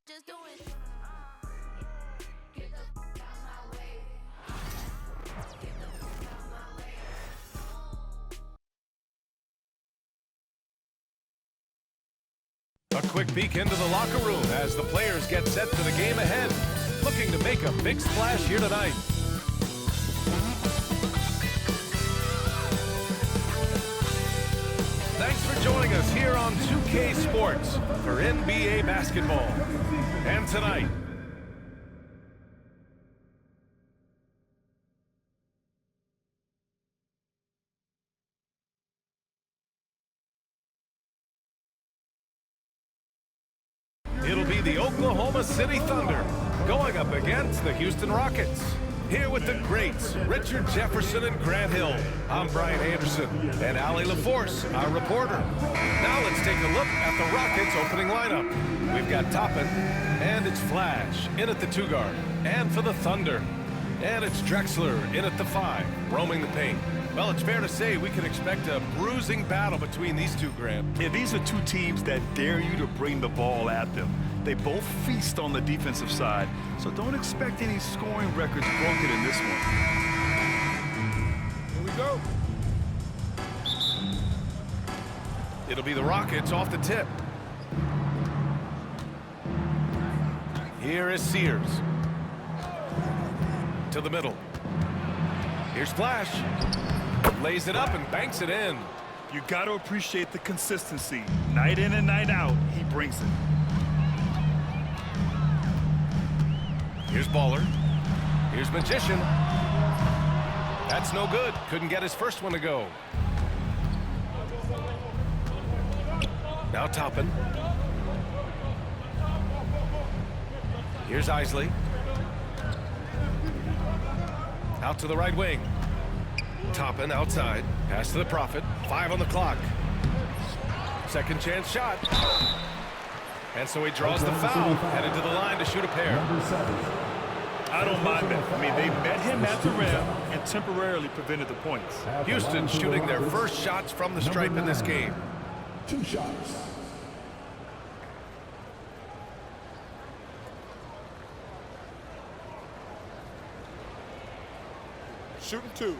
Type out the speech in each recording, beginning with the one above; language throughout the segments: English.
just do it. A quick peek into the locker room as the players get set for the game ahead, looking to make a big splash here tonight. Thanks for joining us here on 2K Sports for NBA basketball. And tonight, it'll be the Oklahoma City Thunder going up against the Houston Rockets. Here with the greats, Richard Jefferson and Grant Hill. I'm Brian Anderson and Allie LaForce, our reporter. Now let's take a look at the Rockets' opening lineup. We've got Toppin, and it's Flash in at the 2-guard. And for the Thunder, and it's Drexler in at the 5, roaming the paint. Well, it's fair to say we can expect a bruising battle between these two, Grant. Yeah, these are two teams that dare you to bring the ball at them. They both feast on the defensive side, so don't expect any scoring records broken in this one. Here we go. It'll be the Rockets off the tip. Here is Sears. To the middle. Here's Flash. Lays it up and banks it in. You got to appreciate the consistency. Night in and night out, he brings it. Here's Baller. Here's Magician. That's no good. Couldn't get his first one to go. Now Toppin. Here's Isley. Out to the right wing. Toppin outside. Pass to the Prophet. 5 on the clock. Second chance shot. And so he draws the foul. Headed to the line to shoot a pair. I don't mind that. I mean, they met him at the rim and temporarily prevented the points. Houston shooting their first shots from the stripe in this game. 2 shots. Shooting 2.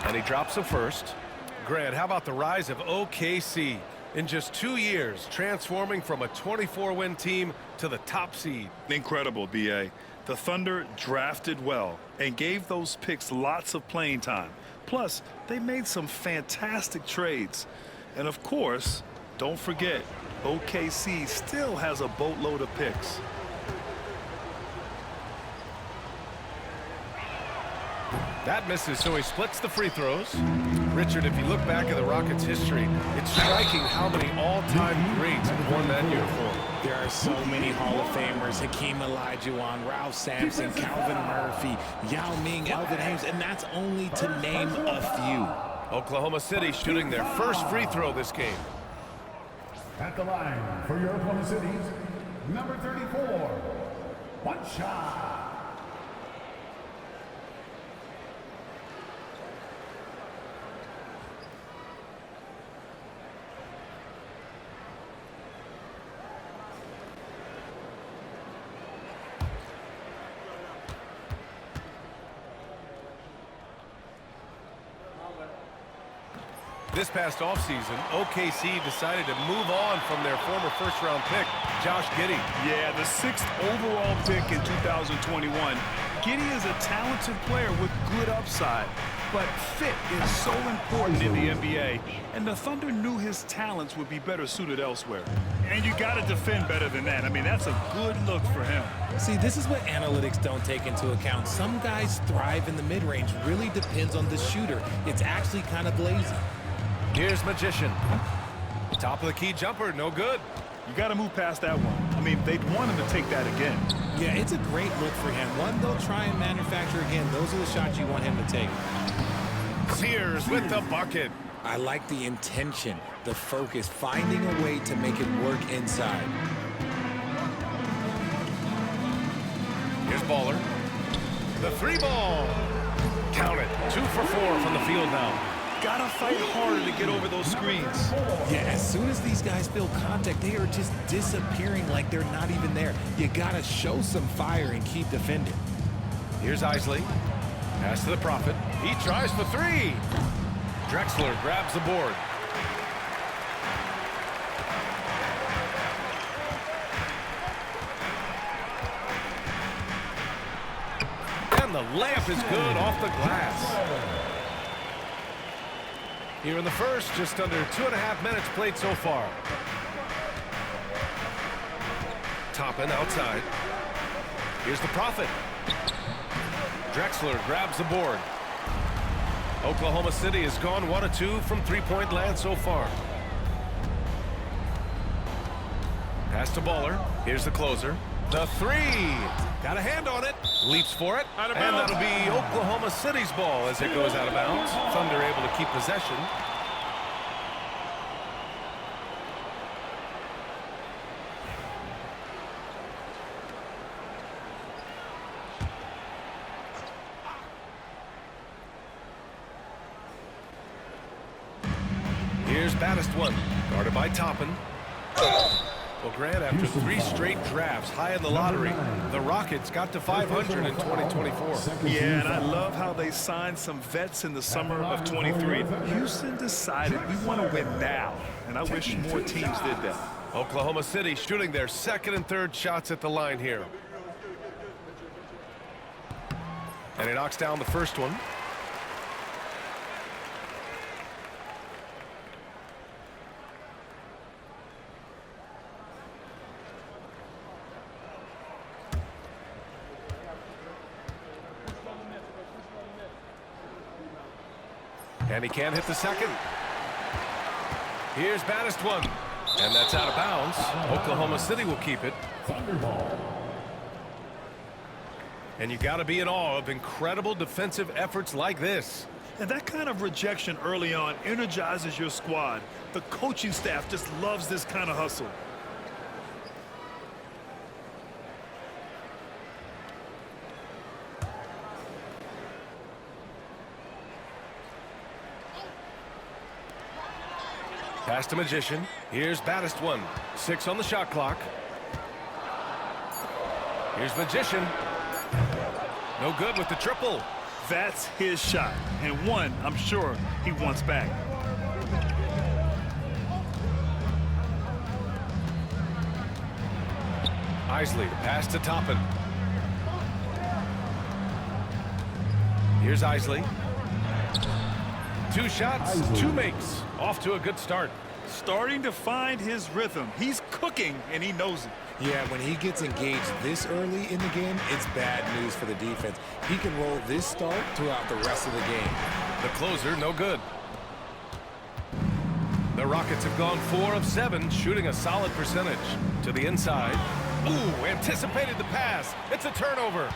And he drops the first. Grant, how about the rise of OKC? In just 2 years, transforming from a 24-win team to the top seed. Incredible, B.A. The Thunder drafted well and gave those picks lots of playing time. Plus, they made some fantastic trades. And of course, don't forget, OKC still has a boatload of picks. That misses, so he splits the free throws. Richard, if you look back at the Rockets' history, it's striking how many all-time greats have worn that uniform. There are so many Hall of Famers: Hakeem Olajuwon, Ralph Sampson, Calvin Murphy, Yao Ming, Elvin Hayes, and that's only to name a few. Oklahoma City shooting their first free throw this game. At the line for your Oklahoma City's number 34, one shot. This past offseason, OKC decided to move on from their former first-round pick, Josh Giddey. Yeah, the 6th overall pick in 2021. Giddey is a talented player with good upside, but fit is so important in the NBA, and the Thunder knew his talents would be better suited elsewhere. And you got to defend better than that. I mean, that's a good look for him. See, this is what analytics don't take into account. Some guys thrive in the mid-range. Really depends on the shooter. It's actually kind of lazy. Here's Magician. Top of the key jumper, no good. You got to move past that one. I mean, they'd want him to take that again. Yeah, it's a great look for him. One they'll try and manufacture again. Those are the shots you want him to take. Sears with the bucket. I like the intention, the focus, finding a way to make it work inside. Here's Baller. The 3 ball. Count it. 2 for 4 from the field now. Gotta fight harder to get over those screens. Yeah, as soon as these guys feel contact, they are just disappearing like they're not even there. You gotta show some fire and keep defending. Here's Isley. Pass to the Prophet. He tries for 3. Drexler grabs the board. And the layup is good off the glass. Here in the first, just under 2.5 minutes played so far. Toppin outside. Here's the Prophet. Drexler grabs the board. Oklahoma City has gone 1 of 2 from three-point land so far. Pass to Baller. Here's the closer. The 3. Got a hand on it. Leaps for it. And that'll be Oklahoma City's ball as it goes out of bounds. Thunder able to keep possession. Here's Baddest one, guarded by Toppin. Well, Grant, after 3 straight drafts high in the lottery, the Rockets got to 500 in 2024. Yeah, and I love how they signed some vets in the summer of 23. Houston decided we want to win now, and I wish more teams did that. Oklahoma City shooting their second and third shots at the line here. And he knocks down the first one. And he can't hit the second. Here's Baddest one. And that's out of bounds. Oklahoma City will keep it. Thunderball. And you got to be in awe of incredible defensive efforts like this. And that kind of rejection early on energizes your squad. The coaching staff just loves this kind of hustle. Pass to Magician. Here's Baddest one. 6 on the shot clock. Here's Magician. No good with the triple. That's his shot, and one I'm sure he wants back. Isley to pass to Toppin. Here's Isley. 2 shots, 2 makes. Off to a good start. Starting to find his rhythm. He's cooking, and he knows it. Yeah, when he gets engaged this early in the game, it's bad news for the defense. He can roll this start throughout the rest of the game. The closer, no good. The Rockets have gone 4 of 7, shooting a solid percentage. To the inside. Ooh, anticipated the pass. It's a turnover.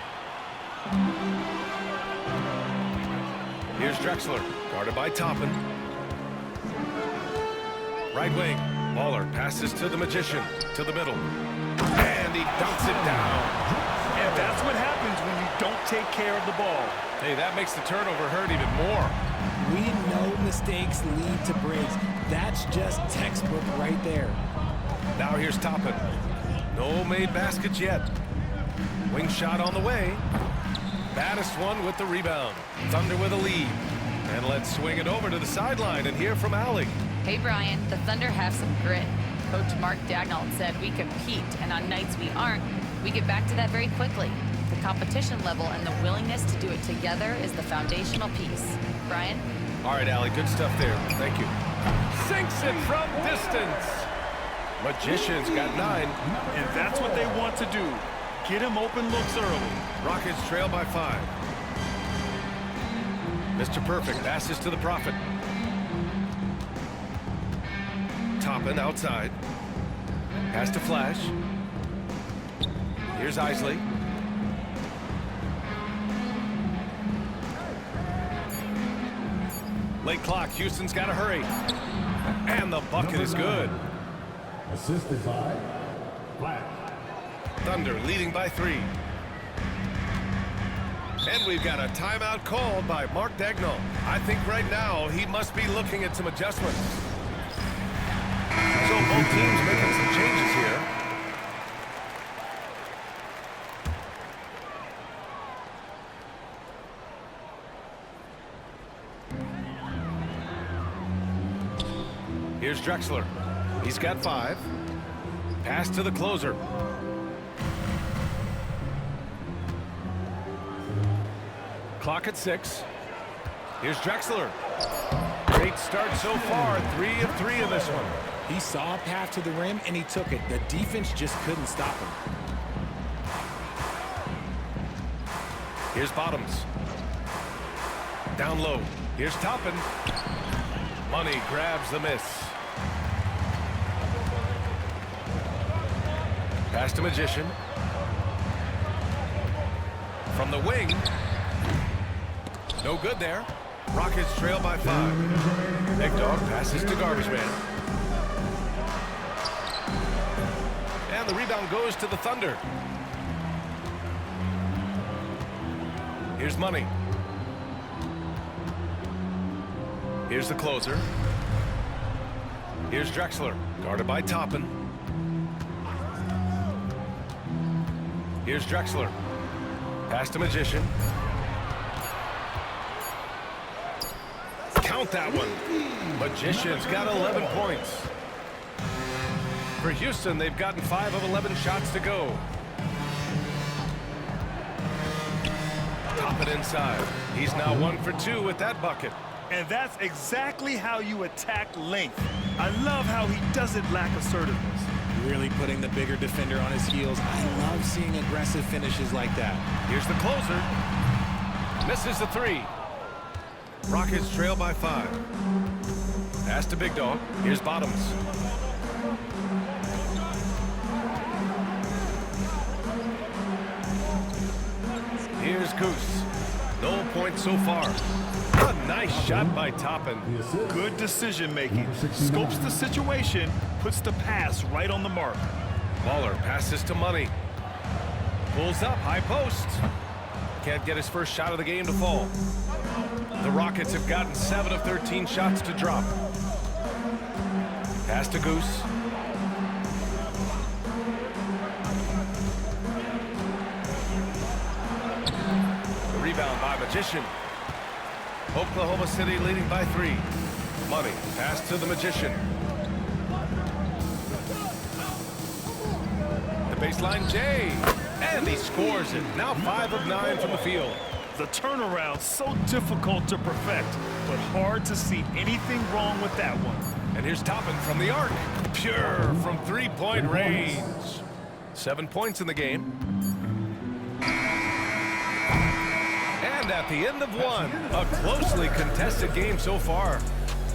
Here's Drexler, guarded by Toppin. Right wing. Baller passes to the Magician, to the middle. And he dunks it down. And that's what happens when you don't take care of the ball. Hey, that makes the turnover hurt even more. We know mistakes lead to breaks. That's just textbook right there. Now here's Toppin. No made baskets yet. Wing shot on the way. Baddest one with the rebound. Thunder with a lead. And let's swing it over to the sideline and hear from Allie. Hey, Brian, the Thunder have some grit. Coach Mark Dagnall said we compete, and on nights we aren't, we get back to that very quickly. The competition level and the willingness to do it together is the foundational piece. Brian? All right, Allie, good stuff there. Thank you. Sinks it from distance. Magician's got 9. And that's what they want to do. Get him open looks early. Rockets trail by 5. Mr. Perfect passes to the Prophet. Toppin outside. Pass to Flash. Here's Isley. Late clock. Houston's got to hurry. And the bucket is good. Assisted by Flash. Thunder leading by 3. And we've got a timeout called by Mark Dagnall. I think right now he must be looking at some adjustments. So both teams making some changes here. Here's Drexler. He's got 5. Pass to the closer. Clock at 6. Here's Drexler. Great start so far. 3 of 3 in this one. He saw a path to the rim, and he took it. The defense just couldn't stop him. Here's Bottoms. Down low. Here's Toppin. Money grabs the miss. Pass to Magician. From the wing. No good there. Rockets trail by 5. Big Dog passes to Garbage Man. And the rebound goes to the Thunder. Here's Money. Here's the closer. Here's Drexler, guarded by Toppin. Here's Drexler. Pass to Magician. Count that one. Magician's got 11 points. For Houston, they've gotten 5 of 11 shots to go. Toppin inside. He's now 1 for 2 with that bucket. And that's exactly how you attack length. I love how he doesn't lack assertiveness. Really putting the bigger defender on his heels. I love seeing aggressive finishes like that. Here's the closer. Misses the 3. Rockets trail by 5. Pass to Big Dog. Here's Bottoms. Here's Goose. No points so far. A nice shot by Toppin. Good decision making. Scopes the situation, puts the pass right on the mark. Baller passes to Money. Pulls up, high post. Can't get his first shot of the game to fall. The Rockets have gotten 7 of 13 shots to drop. Pass to Goose. The rebound by Magician. Oklahoma City leading by 3. Money, pass to the Magician. The baseline, Jay. And he scores it. Now 5 of 9 from the field. The turnaround so difficult to perfect, but hard to see anything wrong with that one. And here's Toppin from the arc. Pure from 3-point range. 7 points in the game. And at the end of 1, a closely contested game so far.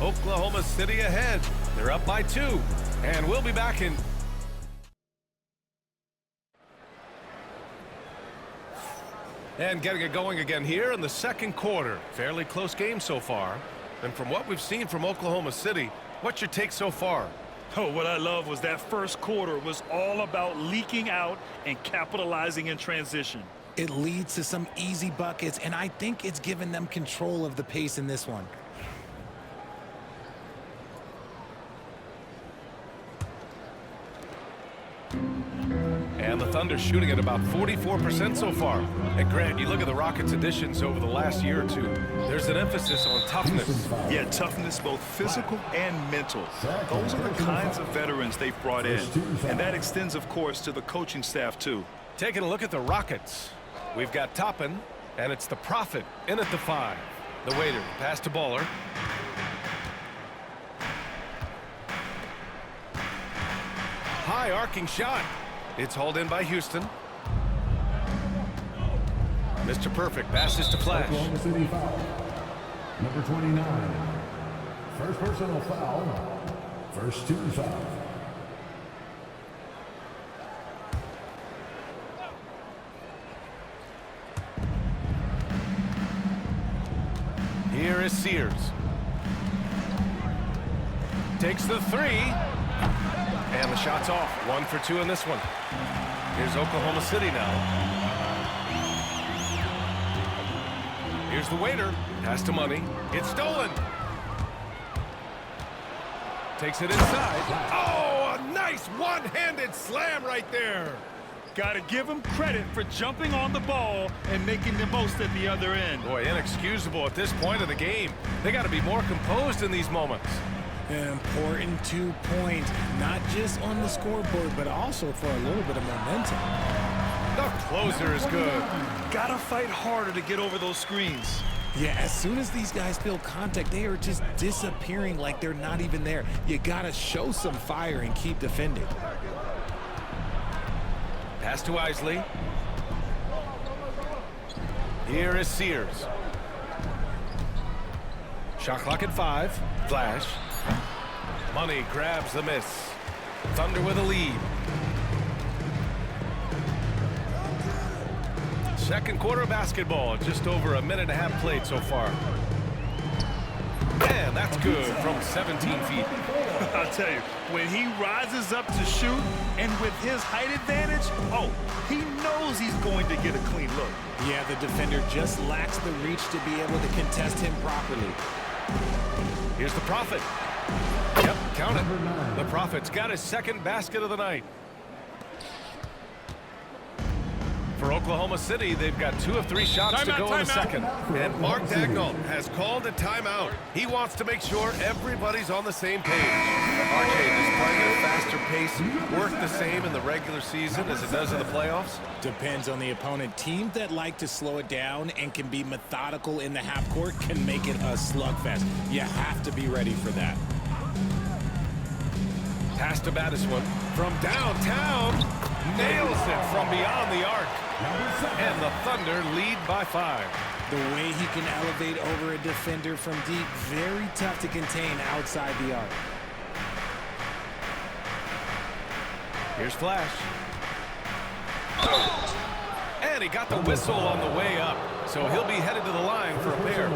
Oklahoma City ahead. They're up by 2. And we'll be back in... And getting it going again here in the second quarter. Fairly close game so far. And from what we've seen from Oklahoma City, what's your take so far? Oh, what I love was that first quarter was all about leaking out and capitalizing in transition. It leads to some easy buckets, and I think it's given them control of the pace in this one. And the Thunder shooting at about 44% so far. And Grant, you look at the Rockets' additions over the last year or 2. There's an emphasis on toughness. Yeah, toughness, both physical and mental. Those are the kinds of veterans they've brought in. And that extends, of course, to the coaching staff, too. Taking a look at the Rockets. We've got Toppin, and it's the Prophet in at the 5. The waiter, pass to Baller. High arcing shot. It's hauled in by Houston. Mr. Perfect passes to Flash. Oklahoma City foul. Number 29. First personal foul. First 2 fouls. Here is Sears. Takes the 3. And the shot's off. 1 for 2 in this one. Here's Oklahoma City now. Here's the waiter. Pass to Money. It's stolen. Takes it inside. Oh, a nice one-handed slam right there. Got to give him credit for jumping on the ball and making the most at the other end. Boy, inexcusable at this point of the game. They got to be more composed in these moments. An important 2 points, not just on the scoreboard, but also for a little bit of momentum. The closer is good. Got to fight harder to get over those screens. Yeah, as soon as these guys feel contact, they are just disappearing like they're not even there. You got to show some fire and keep defending. Pass to Isley. Here is Sears. Shot clock at 5. Flash. Money grabs the miss. Thunder with a lead. Second quarter of basketball. Just over a minute and a half played so far. And that's good from 17 feet. I'll tell you, when he rises up to shoot and with his height advantage, oh, he knows he's going to get a clean look. Yeah, the defender just lacks the reach to be able to contest him properly. Here's the Prophet. Yep, count it. The Prophet's got his second basket of the night. For Oklahoma City, they've got 2 of 3 shots to go in the second. And Mark Daigneault has called a timeout. He wants to make sure everybody's on the same page. RJ, does playing at a faster pace work the same in the regular season as it does in the playoffs? Depends on the opponent. Teams that like to slow it down and can be methodical in the half court can make it a slugfest. You have to be ready for that. Pass to Battiswan from downtown. Nails it from beyond the arc. And the Thunder lead by 5. The way he can elevate over a defender from deep, very tough to contain outside the arc. Here's Flash. And he got the whistle on the way up. So he'll be headed to the line for a pair.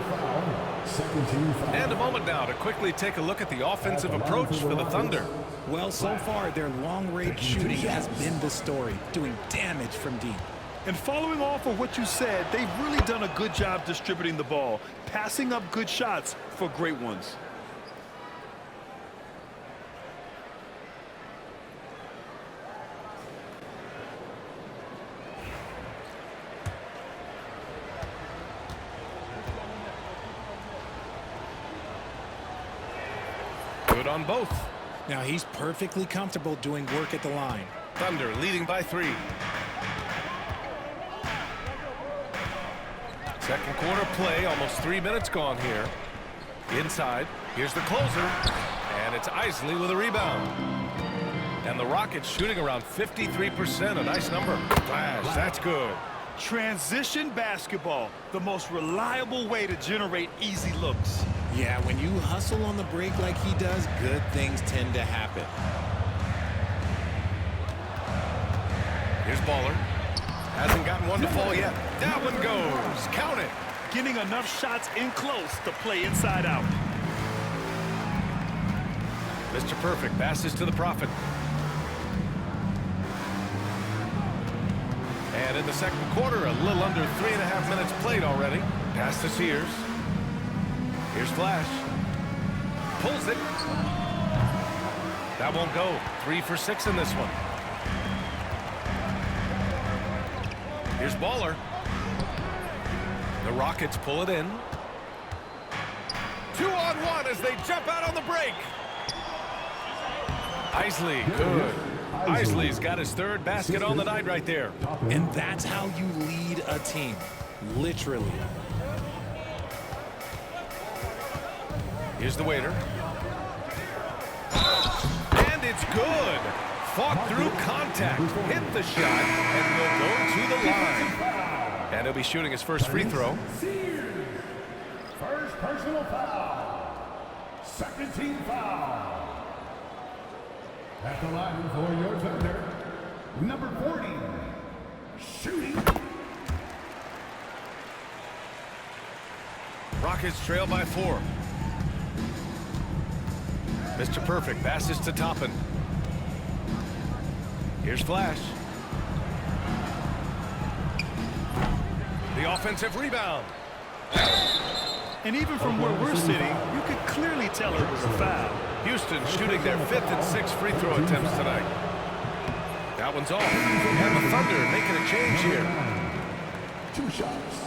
And a moment now to quickly take a look at the offensive approach for the Thunder. Well, so far, their long-range shooting has been the story, doing damage from deep. And following off of what you said, they've really done a good job distributing the ball, passing up good shots for great ones. Good on both. Now, he's perfectly comfortable doing work at the line. Thunder leading by 3. Second quarter play, almost 3 minutes gone here. Inside, here's the closer, and it's Isley with a rebound. And the Rockets shooting around 53%, a nice number. Flash, that's good. Transition basketball, the most reliable way to generate easy looks. Yeah, when you hustle on the break like he does, good things tend to happen. Here's Baller. Hasn't gotten one to fall yet. That one goes. Count it. Getting enough shots in close to play inside out. Mr. Perfect passes to the Prophet. And in the second quarter, a little under 3.5 minutes played already. Pass to Sears. Here's Flash. Pulls it. That won't go. 3 for 6 in this one. Here's Baller. The Rockets pull it in. 2-on-1 as they jump out on the break. Isley, good. Isley's got his 3rd basket on the night right there. And that's how you lead a team, literally. Here's the waiter. And it's good. Fought through contact, hit the shot, and will go to the line. And he'll be shooting his first free throw. First personal foul. Second team foul. At the line for your Thunder, number 40, shooting. Rockets trail by 4. Mr. Perfect passes to Toppin. Here's Flash. The offensive rebound. And even from where we're sitting, you could clearly tell it was a foul. Houston shooting their 5th and 6th free throw attempts tonight. That one's off. And the Thunder making a change here. 2 shots.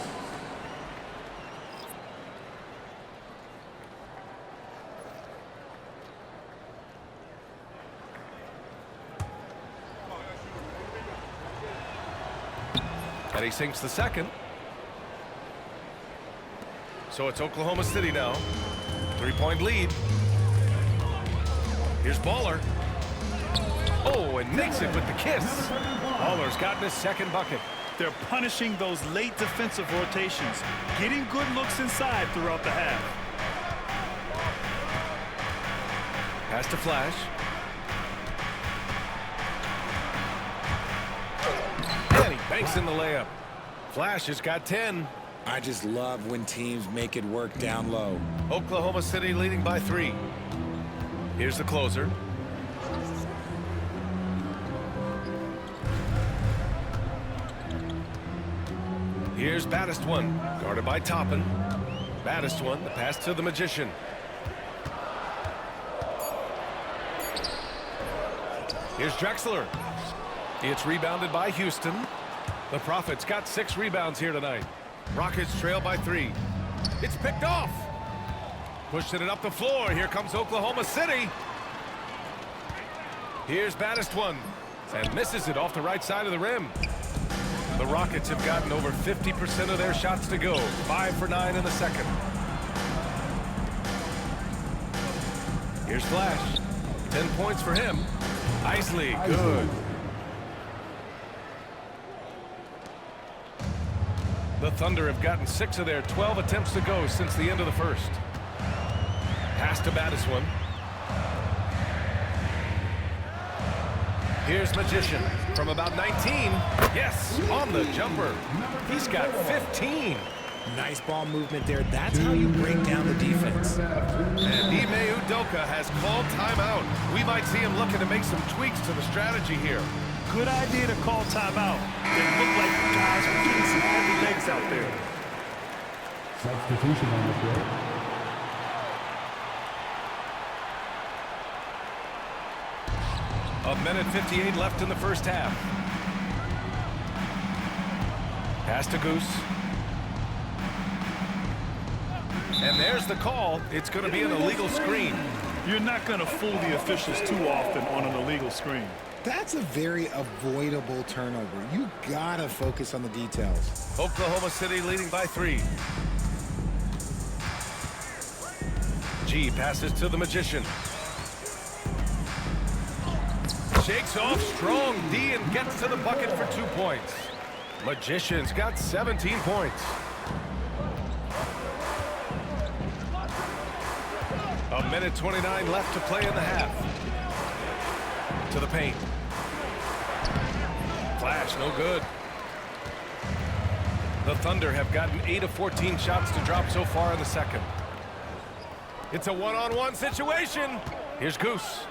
And he sinks the second. So it's Oklahoma City now. 3-point lead. Here's Baller. Oh, and makes it with the kiss. Baller's gotten his 2nd bucket. They're punishing those late defensive rotations, getting good looks inside throughout the half. Pass to Flash. And he banks in the layup. Flash has got 10. I just love when teams make it work down low. Oklahoma City leading by 3. Here's the closer. Here's Baddest one, guarded by Toppin. Baddest one, the pass to the Magician. Here's Drexler. It's rebounded by Houston. The Profits got 6 rebounds here tonight. Rockets trail by 3. It's picked off. Pushing it up the floor. Here comes Oklahoma City. Here's Baddest one. And misses it off the right side of the rim. The Rockets have gotten over 50% of their shots to go. 5 for 9 in the second. Here's Flash. 10 points for him. Isley, good. The Thunder have gotten 6 of their 12 attempts to go since the end of the first. Pass to Baddest one. Here's Magician from about 19. Yes, on the jumper. He's got 15. Nice ball movement there. That's how you break down the defense. And Ime Udoka has called timeout. We might see him looking to make some tweaks to the strategy here. Good idea to call timeout. They look like the guys are getting some heavy legs out there. Substitution on the field. A minute 58 left in the first half. Pass to Goose. And there's the call. It's going to be an illegal screen. You're not going to fool the officials too often on an illegal screen. That's a very avoidable turnover. You gotta focus on the details. Oklahoma City leading by 3. G passes to the Magician. Shakes off strong D and gets to the bucket for 2 points. Magician's got 17 points. A minute 29 left to play in the half. To the paint. Flash, no good. The Thunder have gotten 8 of 14 shots to drop so far in the second. It's a one-on-one situation. Here's Goose.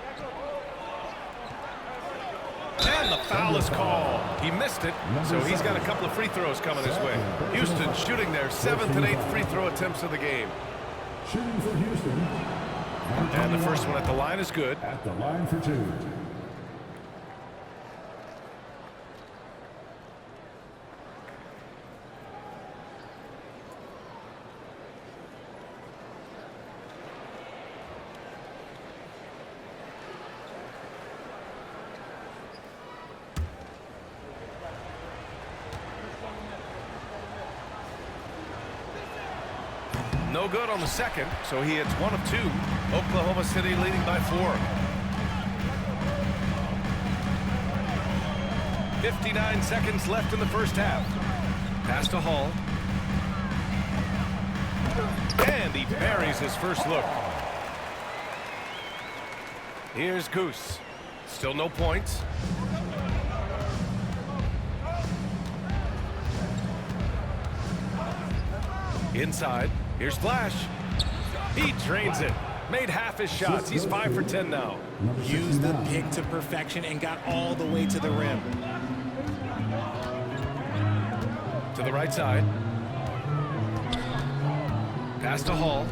And the foul is called. He missed it, so he's got a couple of free throws coming his way. Houston shooting their 7th and 8th free throw attempts of the game. Shooting for Houston. And the first one at the line is good. At the line for 2. No good on the second, so he hits 1 of 2. Oklahoma City leading by 4. 59 seconds left in the first half. Pass to Hall. And he buries his first look. Here's Goose. Still no points. Inside. Here's Flash. He drains it. Made half his shots. He's 5 for 10 now. Used the pick to perfection and got all the way to the rim. To the right side. Pass to Hall.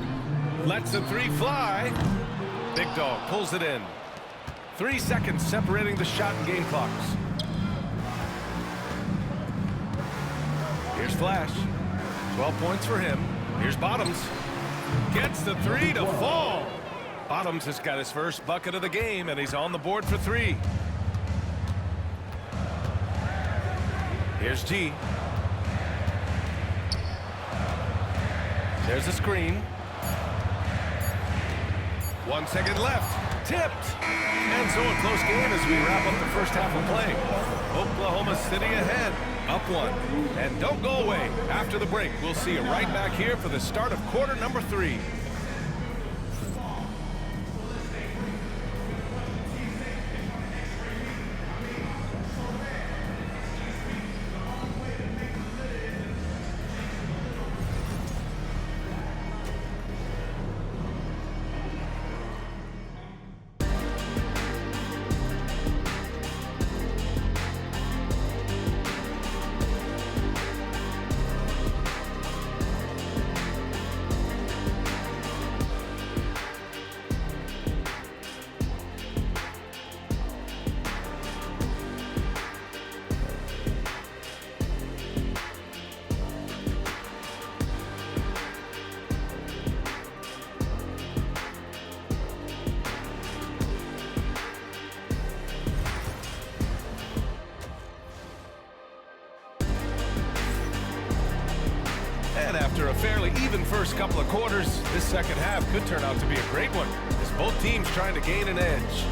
Lets the three fly. Big Dog pulls it in. 3 seconds separating the shot and game clocks. Here's Flash. 12 points for him. Here's Bottoms. Gets the three to fall. Bottoms has got his first bucket of the game, and he's on the board for 3. Here's G. There's a screen. 1 second left. Tipped. And so a close game as we wrap up the first half of play. Oklahoma City ahead. Up 1. And don't go away. After the break, we'll see you right back here for the start of quarter number 3. And after a fairly even first couple of quarters, this second half could turn out to be a great one, as both teams trying to gain an edge.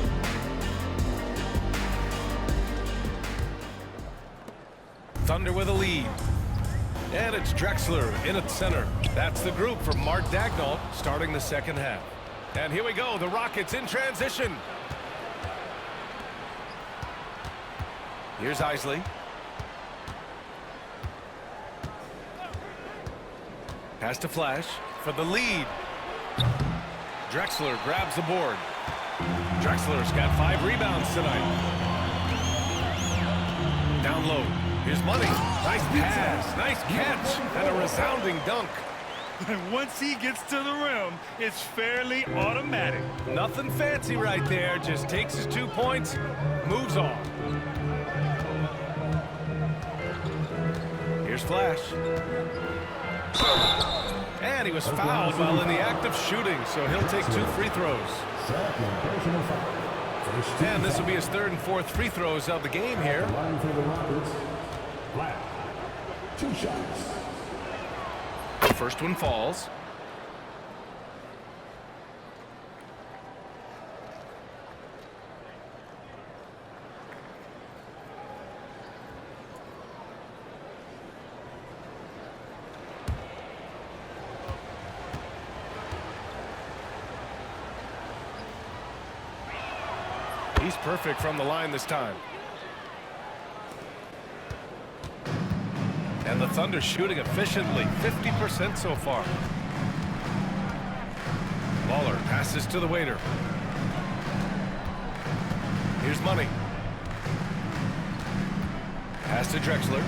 Thunder with a lead. And it's Drexler in at center. That's the group for Mark Daigneault starting the second half. And here we go, the Rockets in transition. Here's Isley. Pass to Flash for the lead. Drexler grabs the board. Drexler's got 5 rebounds tonight. Down low. Here's Money. Nice pass, nice catch, and a resounding dunk. And once he gets to the rim, it's fairly automatic. Nothing fancy right there. Just takes his 2 points, moves on. Here's Flash. And he was fouled while in the act of shooting, so he'll take 2 free throws. And this will be his 3rd and 4th free throws of the game here. Black. 2 shots. The first one falls. He's perfect from the line this time. And the Thunder shooting efficiently, 50% so far. Waller passes to the waiter. Here's Money. Pass to Drexler.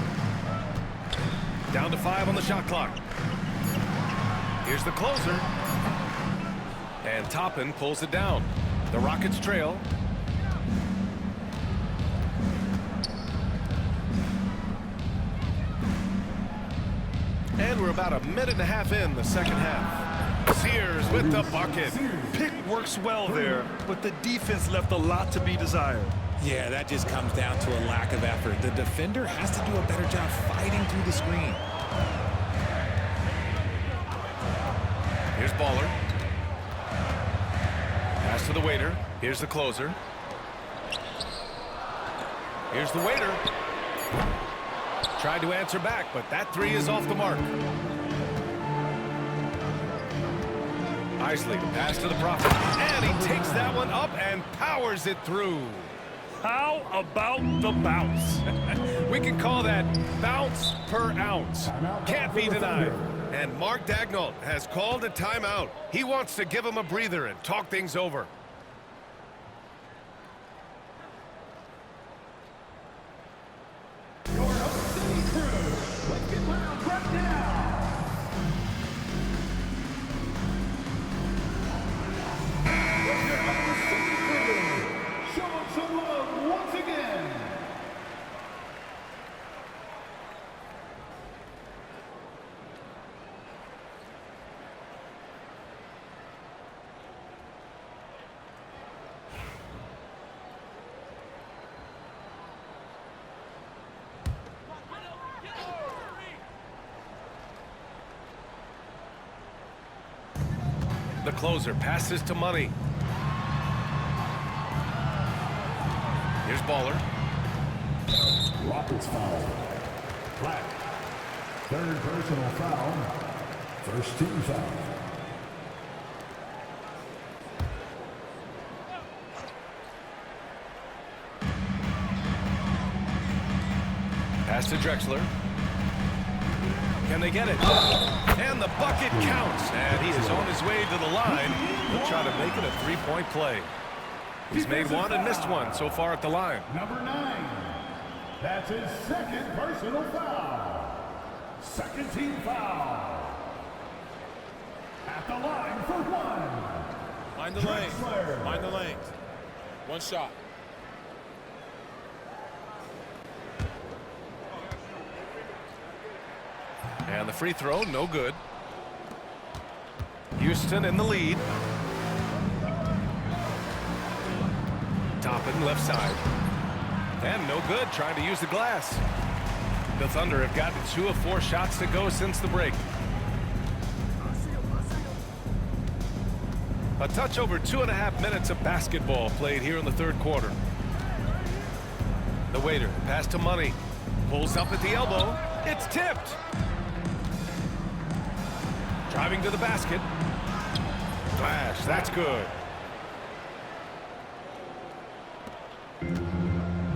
Down to 5 on the shot clock. Here's the closer. And Toppin pulls it down. The Rockets trail. And we're about a minute and a half in the second half. Sears with the bucket. Pick works well there, but the defense left a lot to be desired. Yeah, that just comes down to a lack of effort. The defender has to do a better job fighting through the screen. Here's Baller. Pass to the waiter. Here's the closer. Here's the waiter. Tried to answer back, but that 3 is off the mark. Isley, pass to the Prophet. And he takes that one up and powers it through. How about the bounce? We can call that bounce per ounce. Can't be denied. And Mark Daigneault has called a timeout. He wants to give him a breather and talk things over. the closer. Passes to Money. Here's Baller. Rockets foul. Flat. Third personal foul. First team foul. Pass to Drexler. Can they get it? And the bucket counts. And he is on his way to the line. He'll try to make it a three-point play. He's made one and missed one so far at the line. Number 9. That's his second personal foul. Second team foul. At the line for one. Mind the lane. Mind the lane. One shot. And the free throw, no good. Houston in the lead. Toppin left side. And no good, trying to use the glass. The Thunder have gotten 2 of 4 shots to go since the break. A touch over 2.5 minutes of basketball played here in the third quarter. The waiter, pass to Money. Pulls up at the elbow. It's tipped. Driving to the basket. Flash, that's good.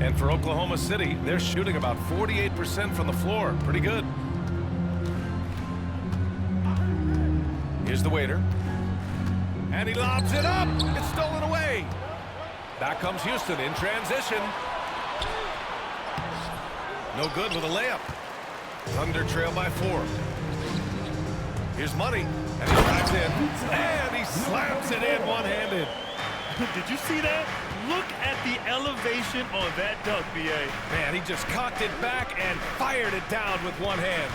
And for Oklahoma City, they're shooting about 48% from the floor. Pretty good. Here's the waiter. And he lobs it up. It's stolen away. Back comes Houston in transition. No good with a layup. Thunder trail by 4. Here's Money. And he drives in. And he slams it in one-handed. Did you see that? Look at the elevation on that dunk, B.A. Man, he just cocked it back and fired it down with one hand.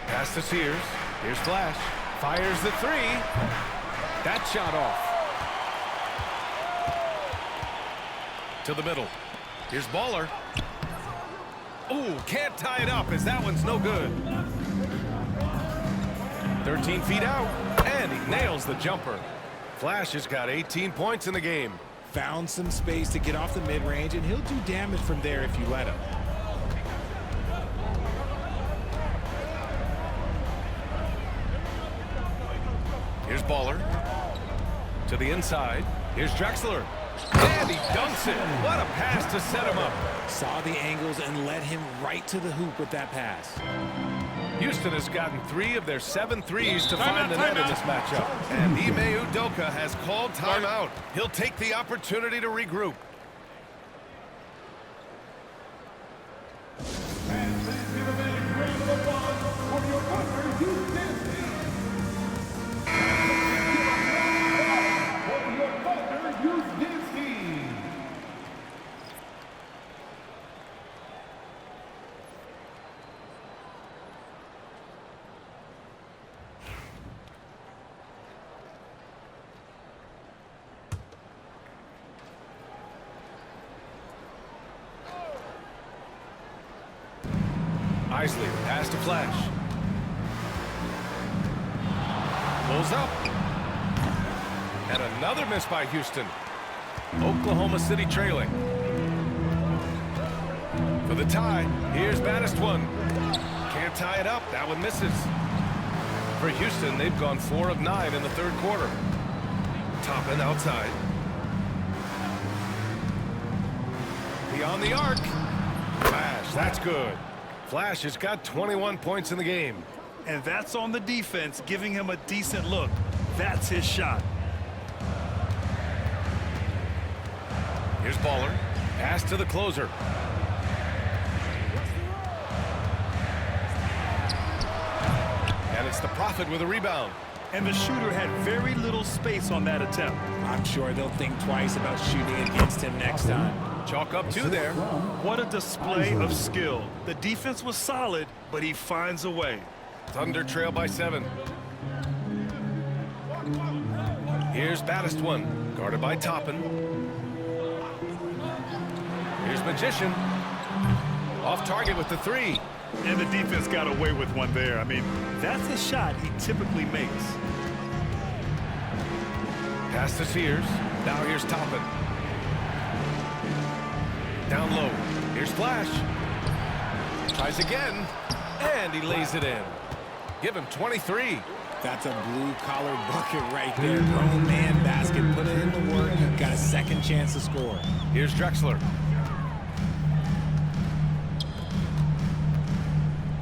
Pass to Sears. Here's Flash. Fires the 3. That shot off. To the middle. Here's Baller. Ooh, can't tie it up as that one's no good. 13 feet out, and he nails the jumper. Flash has got 18 points in the game. Found some space to get off the mid-range, and he'll do damage from there if you let him. Here's Baller. To the inside. Here's Drexler. And he dunks it. What a pass to set him up. Saw the angles and led him right to the hoop with that pass. Houston has gotten 3 of their 7 threes to find the net in this matchup. And Ime Udoka has called timeout. He'll take the opportunity to regroup. And please give a big round of applause for your Thunder Houston team. For your Thunder Houston team. Isley, pass to Flash. Pulls up. And another miss by Houston. Oklahoma City trailing. For the tie, here's Baddest one. Can't tie it up. That one misses. For Houston, they've gone 4 of 9 in the third quarter. Toppin outside. Beyond the arc. Flash, that's good. Flash has got 21 points in the game. And that's on the defense, giving him a decent look. That's his shot. Here's Baller. Pass to the closer. And it's the Prophet with a rebound. And the shooter had very little space on that attempt. I'm sure they'll think twice about shooting against him next time. Chalk up 2 there. What a display of skill. The defense was solid, but he finds a way. Thunder trail by 7. Here's Baddest one, guarded by Toppin. Here's Magician. Off target with the 3. And the defense got away with one there. I mean, that's a shot he typically makes. Pass to Sears. Now here's Toppin. Down low. Here's Flash. Tries again. And he lays it in. Give him 23. That's a blue-collar bucket right there. Grown man basket. Put it in the work. Got a second chance to score. Here's Drexler.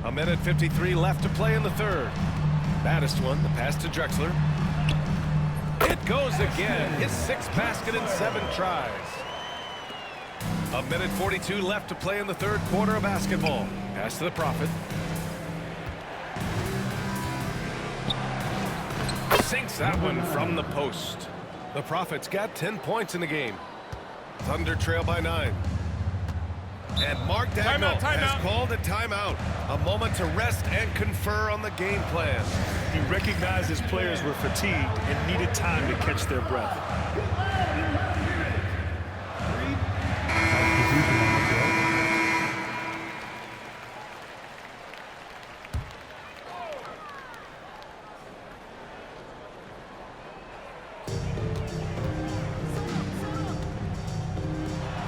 A minute 53 left to play in the third. Baddest one, the pass to Drexler. It goes again. His sixth basket in 7 tries. A minute 42 left to play in the third quarter of basketball. Pass to the Prophet. Sinks that one from the post. The Prophet's got 10 points in the game. Thunder trail by 9. And Mark Dagnall has called a timeout. A moment to rest and confer on the game plan. He recognized his players were fatigued and needed time to catch their breath.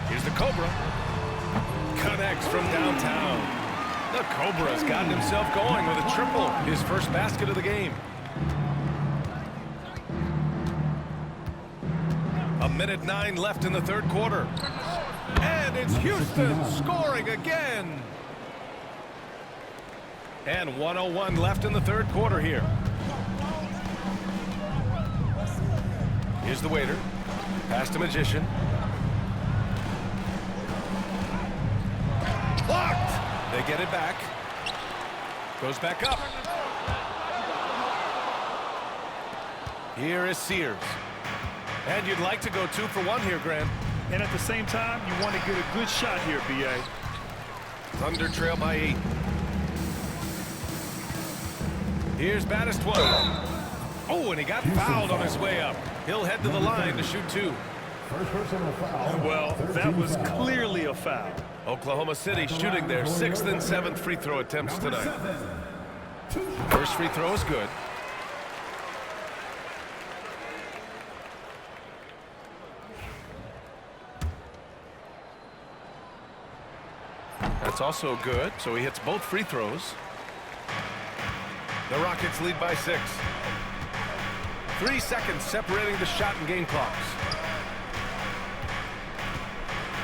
Here's the Cobra. Connects from downtown. The Cobra's gotten himself going with a triple. His first basket of the game. A minute 9 left in the third quarter. And it's Houston scoring again. And 1:01 left in the third quarter here. Here's the waiter. Pass to Magician. Blocked. They get it back. Goes back up. Here is Sears. And you'd like to go 2 for 1 here, Grant. And at the same time, you want to get a good shot here, B.A. Thunder trail by 8. Here's baddest one. Oh, and he got fouled on his way up. He'll head to the line to shoot 2. First personal foul. Well, that was clearly a foul. Oklahoma City shooting their 6th and 7th free throw attempts tonight. First free throw is good. That's also good, so he hits both free throws. The Rockets lead by 6. 3 seconds separating the shot and game clocks.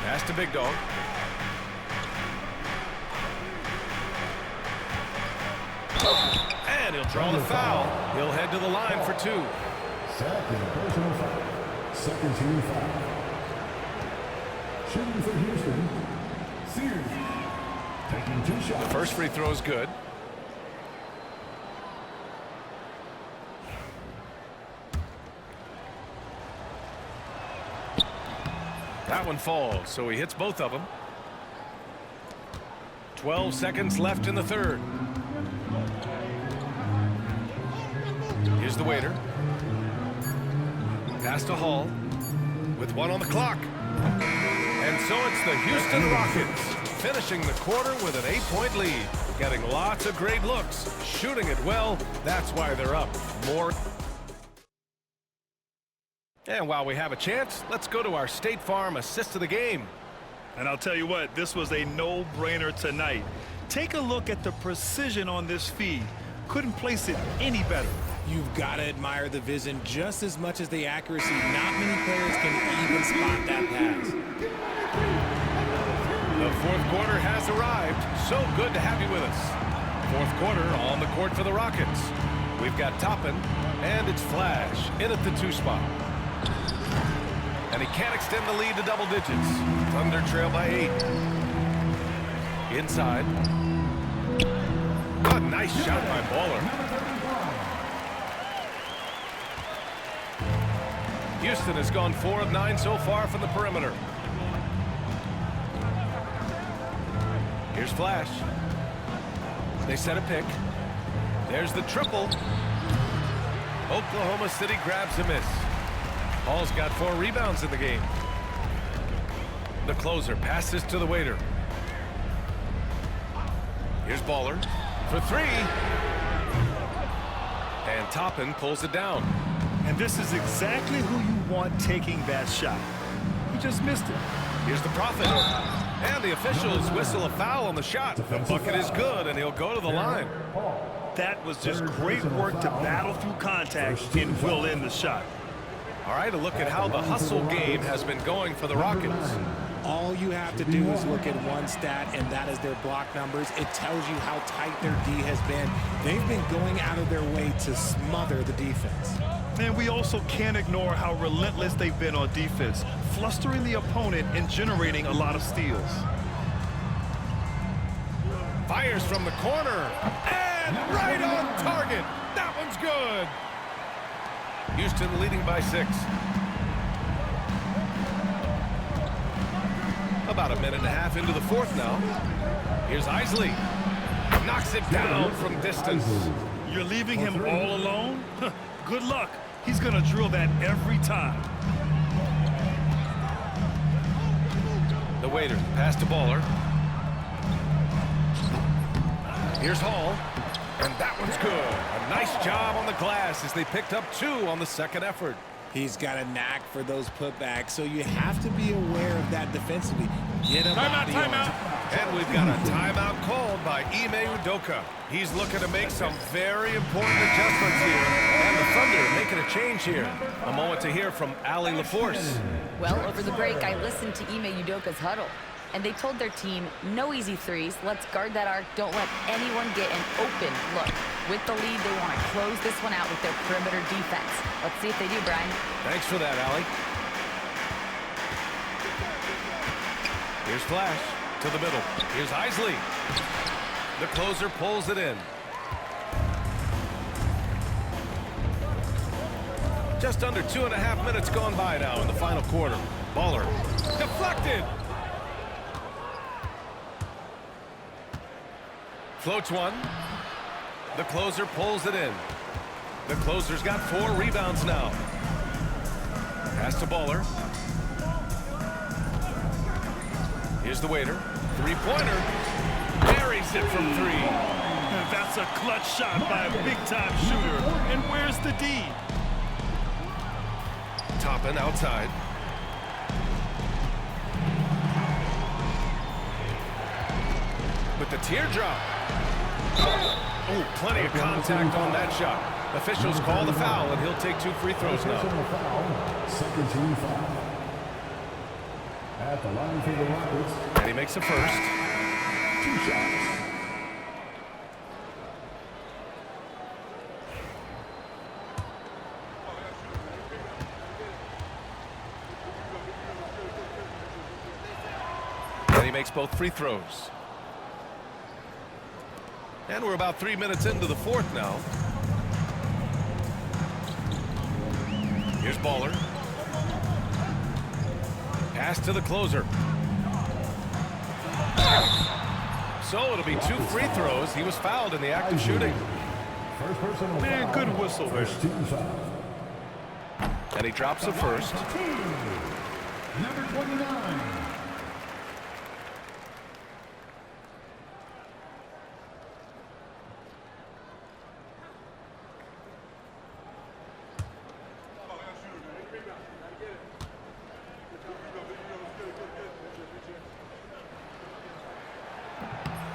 Pass to Big Dog. And he'll draw the foul. He'll head to the line for 2. Second personal foul. Second team foul. Shooting for Houston. Sears. Taking 2 shots. The first free throw is good. That one falls, so he hits both of them. 12 seconds left in the third. Here's the waiter. Pass to Hall with 1 on the clock. And so it's the Houston Rockets finishing the quarter with an 8-point lead. Getting lots of great looks, shooting it well. That's why they're up more. And while we have a chance, let's go to our State Farm assist of the game. And I'll tell you what, this was a no-brainer tonight. Take a look at the precision on this feed. Couldn't place it any better. You've got to admire the vision just as much as the accuracy. Not many players can even spot that pass. The fourth quarter has arrived. So good to have you with us. Fourth quarter on the court for the Rockets. We've got Toppin, and it's Flash in at the 2 spot. And he can't extend the lead to double digits. Thunder trail by 8. Inside. A nice shot by Baller. Houston has gone 4 of 9 so far from the perimeter. Here's Flash. They set a pick. There's the triple. Oklahoma City grabs a miss. Hall's got 4 rebounds in the game. The closer passes to the waiter. Here's Baller for three. And Toppin pulls it down. And this is exactly who you want taking that shot. He just missed it. Here's the Prophet. And the officials whistle a foul on the shot. The bucket is good, and he'll go to the line. That was just great work to battle through contact and will in the shot. All right, a look at how the hustle game has been going for the Rockets. All you have to do is look at one stat, and that is their block numbers. It tells you how tight their D has been. They've been going out of their way to smother the defense. And we also can't ignore how relentless they've been on defense, flustering the opponent and generating a lot of steals. Fires from the corner. And right on target. That one's good. Houston leading by 6. About a minute and a half into the fourth now. Here's Isley. Knocks it down from distance. You're leaving him all alone? Good luck. He's going to drill that every time. The waiter, pass to Baller. Here's Hall. And that one's good. A nice job on the glass as they picked up 2 on the second effort. He's got a knack for those putbacks, so you have to be aware of that defensively. Get him Timeout. And we've got a timeout called by Ime Udoka. He's looking to make some very important adjustments here. And the Thunder making a change here. A moment to hear from Allie LaForce. Well, over the break, I listened to Ime Udoka's huddle, and they told their team, no easy threes. Let's guard that arc. Don't let anyone get an open look. With the lead, they want to close this one out with their perimeter defense. Let's see if they do, Brian. Thanks for that, Allie. Here's Flash to the middle. Here's Isley. The closer pulls it in. Just under 2.5 minutes gone by now in the final quarter. Baller deflected. Floats one. The closer pulls it in. The closer's got 4 rebounds now. Pass to Baller. Here's the waiter. 3-pointer. Buries it from 3. And that's a clutch shot by a big-time shooter. And where's the D? Toppin outside. With the teardrop. Oh, plenty of contact on that shot. Officials call the foul, and he'll take 2 free throws now. Second team foul. At the line for the Rockets. And he makes a first. 2 shots. And he makes both free throws. And we're about 3 minutes into the fourth now. Here's Baller. Pass to the closer. So it'll be 2 free throws. He was fouled in the act of shooting. First personal Man, foul. good whistle there. First team foul. And he drops the first. Number 29.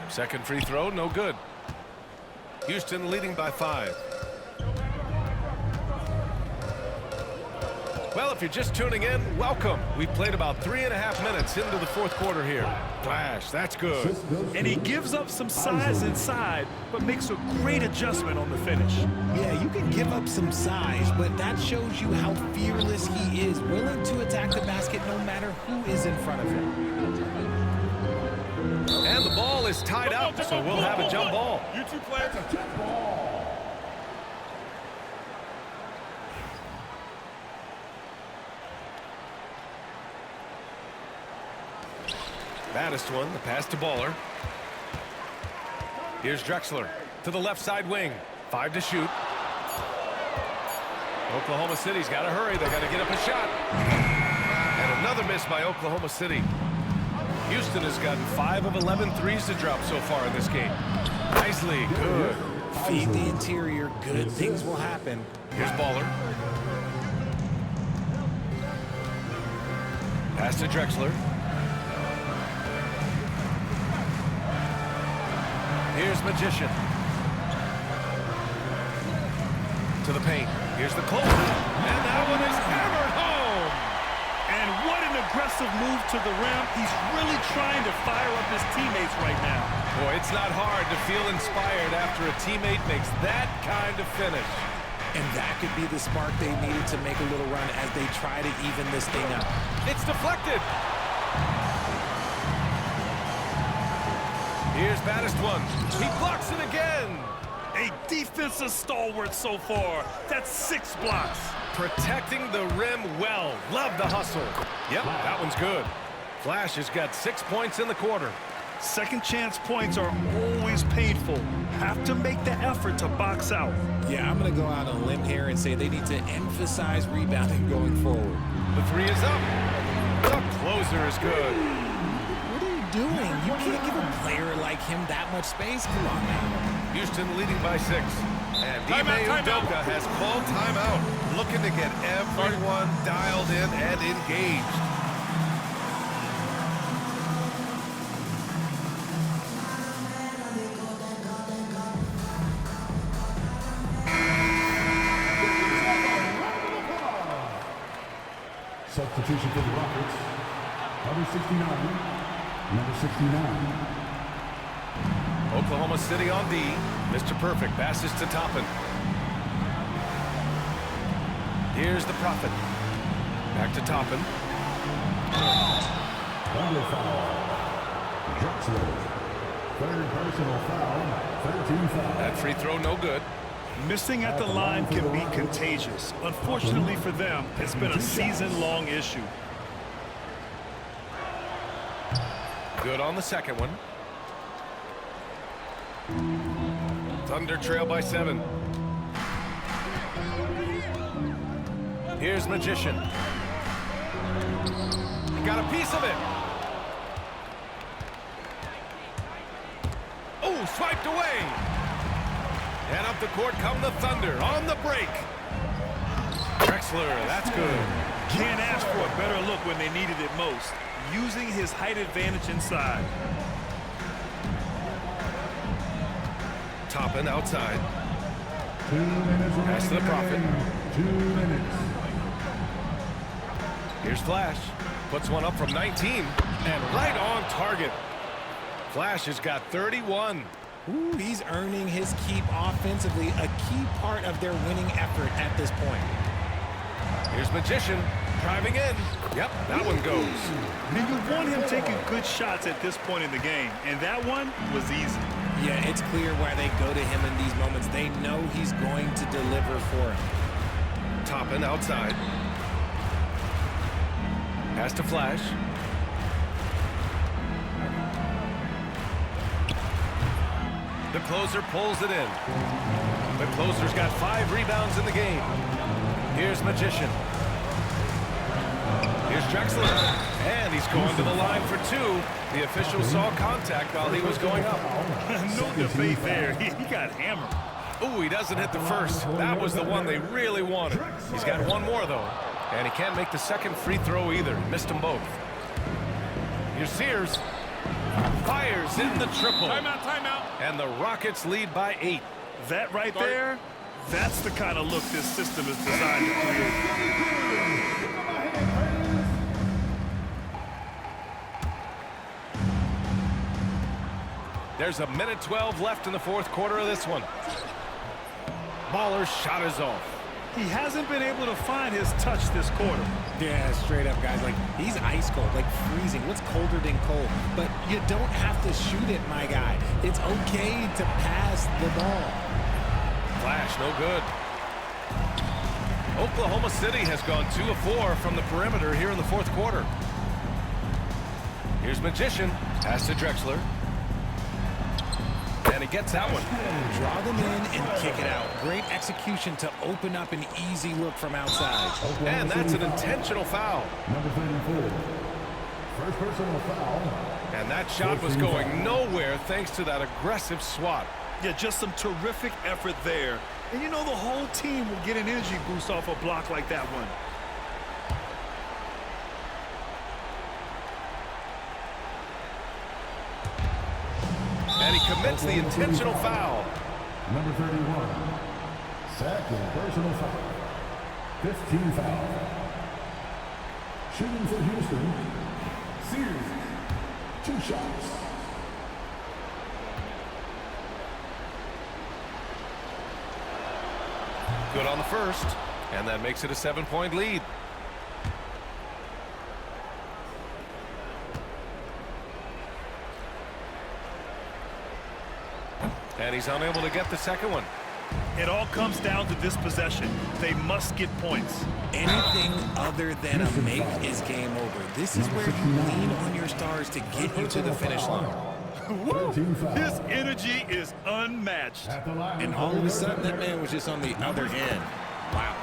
Second free throw, no good. Houston leading by 5. Well, if you're just tuning in, welcome. We played about 3.5 minutes into the fourth quarter here. Flash, that's good. And he gives up some size inside, but makes a great adjustment on the finish. Yeah, you can give up some size, but that shows you how fearless he is, willing to attack the basket no matter who is in front of him. And the ball is tied up, so we'll have a jump ball. You 2 players. Jump ball. Baddest one, the pass to Baller. Here's Drexler to the left side wing. 5 to shoot. Oklahoma City's got to hurry. They got to get up a shot. And another miss by Oklahoma City. Houston has gotten 5 of 11 threes to drop so far in this game. Nicely, good. Feed the interior, good things will happen. Here's Baller. Pass to Drexler. Here's Magician. To the paint. Here's the closer. And that one is hammered home. And what an aggressive move to the rim. He's really trying to fire up his teammates right now. Boy, it's not hard to feel inspired after a teammate makes that kind of finish. And that could be the spark they needed to make a little run as they try to even this thing up. It's deflected. Here's Baddest one. He blocks it again. A defensive stalwart so far. That's 6 blocks. Protecting the rim well. Love the hustle. Yep, that one's good. Flash has got 6 points in the quarter. Second chance points are always painful. Have to make the effort to box out. Yeah, I'm going to go out on a limb here and say they need to emphasize rebounding going forward. The 3 is up. The closer is good. What are you doing? You can't give a player like him that much space. Come on now. Houston leading by 6. And Ime Udoka has called timeout, looking to get everyone dialed in and engaged. Substitution for the Rockets. Number 69. Number 69. Oklahoma City on D. Mr. Perfect passes to Toppin. Here's the Prophet. Back to Toppin. Double foul. Drexler. Third personal foul. 13 foul. That free throw no good. Missing at the line can be contagious. Unfortunately for them, it's been a season-long issue. Good on the second one. Thunder trail by 7. Here's Magician. He got a piece of it. Oh, swiped away. And up the court come the Thunder on the break. Drexler, that's good. Can't ask for a better look when they needed it most. Using his height advantage inside. Toppin outside. 2 minutes. Pass to the Prophet. 2 minutes. Here's Flash. Puts one up from 19. And right on target. Flash has got 31. Ooh, he's earning his keep offensively, a key part of their winning effort at this point. Here's Magician driving in. Yep, that one goes. And you want him taking good shots at this point in the game, and that one was easy. Yeah, it's clear why they go to him in these moments. They know he's going to deliver for him. Toppin outside. Pass to Flash. The closer pulls it in. The closer's got 5 rebounds in the game. Here's Magician. Here's Drexler. And he's going to the line for 2. The official saw contact while he was going up. No debate there. He got hammered. Ooh, he doesn't hit the first. That was the one they really wanted. He's got one more, though. And he can't make the second free throw either. Missed them both. Here's Sears. Fires in the triple. Timeout, timeout. And the Rockets lead by 8. That right there, that's the kind of look this system is designed to create. There's a minute 12 left in the fourth quarter of this one. Baller's shot is off. He hasn't been able to find his touch this quarter. Yeah, straight up, guys. Like, he's ice cold, like freezing. What's colder than cold? But you don't have to shoot it, my guy. It's okay to pass the ball. Flash, no good. Oklahoma City has gone 2 of 4 from the perimeter here in the fourth quarter. Here's Magician. Pass to Drexler. And he gets that one. Draw them in and kick it out. Great execution to open up an easy look from outside. And that's an intentional foul. Number 34. First personal foul. And that shot was going nowhere thanks to that aggressive swat. Yeah, just some terrific effort there. And you know the whole team will get an energy boost off a block like that one. And he commits the intentional foul. Number 31. Second personal foul. 15 foul. Shooting for Houston. Sears. 2 shots. Good on the first, and that makes it a 7-point lead. And he's unable to get the second one. It all comes down to this possession. They must get points. Anything other than a make is game over. This is where you lean on your stars to get you to the finish line. His energy is unmatched. And all of a sudden, that man was just on the other end. Wow.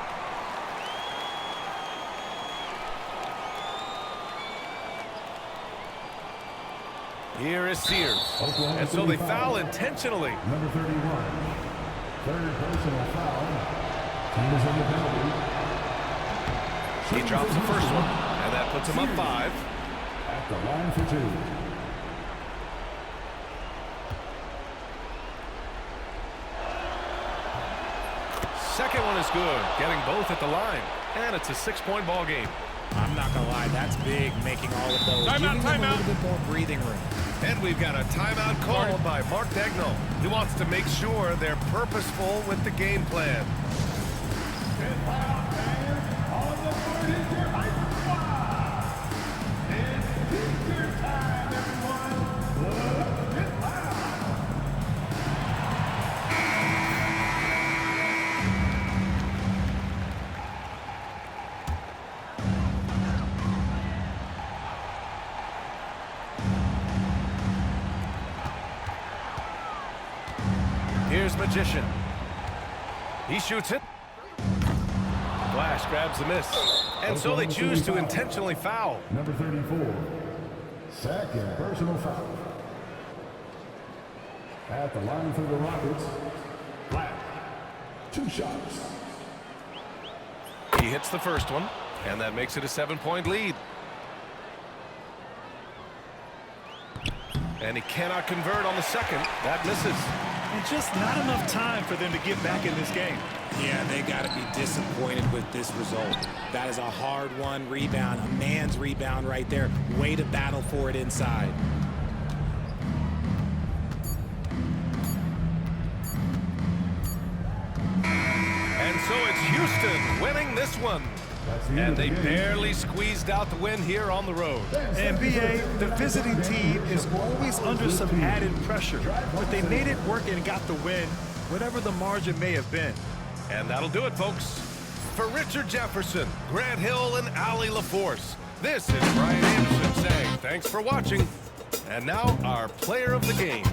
Here is Sears. And so they foul intentionally. Number 31. Third personal foul. Team is in the penalty. He drops the first one, and that puts him up 5. At the line for 2. Second one is good, getting both at the line. And it's a 6-point ball game. I'm not going to lie, that's big, making all of those. Giving them a little bit more breathing room. And we've got a timeout called by Mark Dagnall. He wants to make sure they're purposeful with the game plan. Here's Magician. He shoots it. Flash grabs the miss. And so they choose to intentionally foul. Number 34. Second personal foul. At the line for the Rockets. Black. 2 shots. He hits the first one, and that makes it a 7-point lead. And he cannot convert on the second. That misses. And just not enough time for them to get back in this game. Yeah, they got to be disappointed with this result. That is a hard-won rebound, a man's rebound right there. Way to battle for it inside. And so it's Houston winning this one. And they barely squeezed out the win here on the road. NBA, the visiting team is always under some added pressure, but they made it work and got the win, whatever the margin may have been. And that'll do it, folks. For Richard Jefferson, Grant Hill, and Allie LaForce, this is Brian Anderson saying thanks for watching. And now our player of the game.